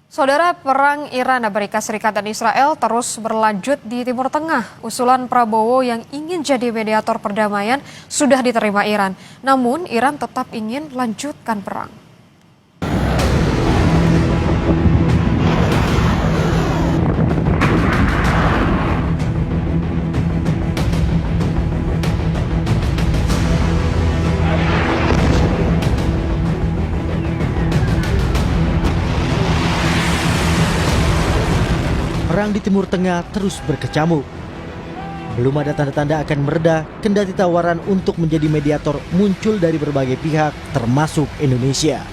Saudara, perang Iran, Amerika Serikat dan Israel terus berlanjut di Timur Tengah. Usulan Prabowo yang ingin jadi mediator perdamaian sudah diterima Iran. Namun, Iran tetap ingin lanjutkan perang. Perang di Timur Tengah terus berkecamuk. Belum ada tanda-tanda akan mereda, kendati tawaran untuk menjadi mediator muncul dari berbagai pihak, termasuk Indonesia.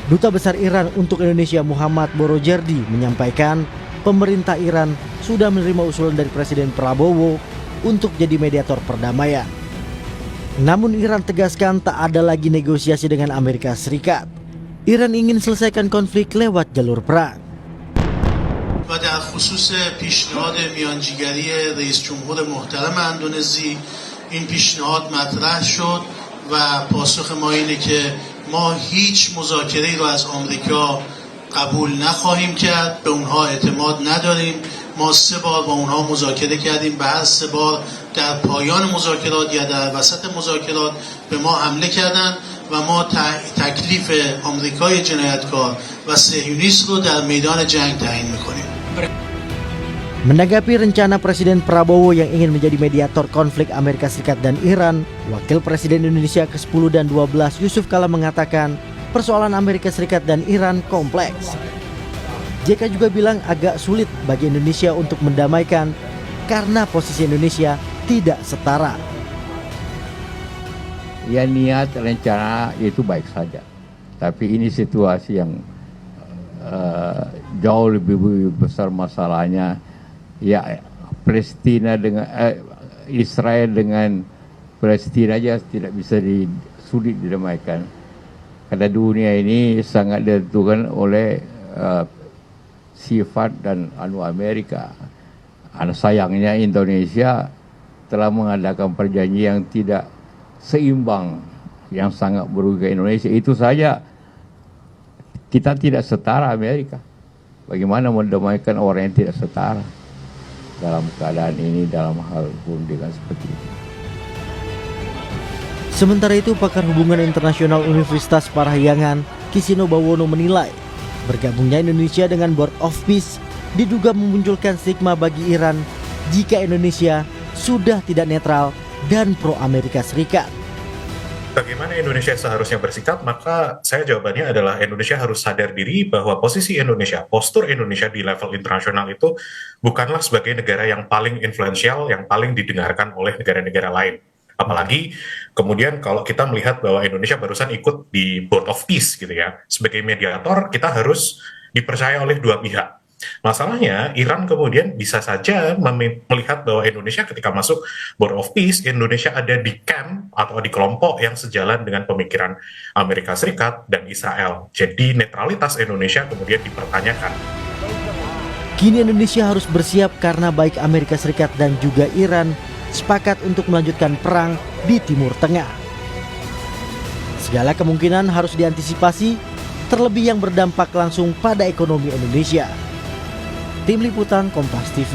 Duta Besar Iran untuk Indonesia Muhammad Borojerdi menyampaikan, pemerintah Iran sudah menerima usulan dari Presiden Prabowo untuk jadi mediator perdamaian. Namun Iran tegaskan tak ada lagi negosiasi dengan Amerika Serikat. Iran ingin selesaikan konflik lewat jalur perang. و در خصوص پیشنهاد میانجیگری رئیس جمهور محترم اندونزی این پیشنهاد مطرح شد و پاسخ ما اینه که ما هیچ مذاکره‌ای رو از آمریکا قبول نخواهیم کرد. به اونها اعتماد نداریم. ما 3 بار با اونها مذاکره کردیم. به هر 3 بار در پایان مذاکرات یا در وسط مذاکرات به ما حمله کردند و ما تکلیف آمریکای جنایتکار و صهیونیست رو در میدان جنگ تعیین می‌کنیم. Menanggapi rencana Presiden Prabowo yang ingin menjadi mediator konflik Amerika Serikat dan Iran, Wakil Presiden Indonesia ke-10 dan 12 Yusuf Kala mengatakan persoalan Amerika Serikat dan Iran kompleks. JK juga bilang agak sulit bagi Indonesia untuk mendamaikan karena posisi Indonesia tidak setara. Ya, niat rencana itu baik saja, tapi ini situasi yang jauh lebih besar masalahnya. Ya, Palestina dengan Israel dengan Palestina aja tidak bisa sulit didamaikan. Karena dunia ini sangat ditentukan oleh sifat dan Amerika. Sayangnya Indonesia telah mengadakan perjanjian yang tidak seimbang, yang sangat merugikan Indonesia. Itu saja kita tidak setara Amerika. Bagaimana mendamaikan orang yang tidak setara dalam keadaan ini, dalam hal perundingan seperti ini. Sementara itu, pakar hubungan internasional Universitas Parahyangan, Kisino Bawono menilai bergabungnya Indonesia dengan Board of Peace diduga memunculkan stigma bagi Iran jika Indonesia sudah tidak netral dan pro Amerika Serikat. Bagaimana Indonesia seharusnya bersikap? Maka saya jawabannya adalah Indonesia harus sadar diri bahwa posisi Indonesia, postur Indonesia di level internasional itu bukanlah sebagai negara yang paling influensial, yang paling didengarkan oleh negara-negara lain. Apalagi kemudian kalau kita melihat bahwa Indonesia barusan ikut di Board of Peace gitu ya. Sebagai mediator kita harus dipercaya oleh dua pihak. Masalahnya Iran kemudian bisa saja melihat bahwa Indonesia ketika masuk Board of Peace, Indonesia ada di camp atau di kelompok yang sejalan dengan pemikiran Amerika Serikat dan Israel. Jadi netralitas Indonesia kemudian dipertanyakan. Kini Indonesia harus bersiap karena baik Amerika Serikat dan juga Iran sepakat untuk melanjutkan perang di Timur Tengah. Segala kemungkinan harus diantisipasi, terlebih yang berdampak langsung pada ekonomi Indonesia. Tim Liputan Kompas TV.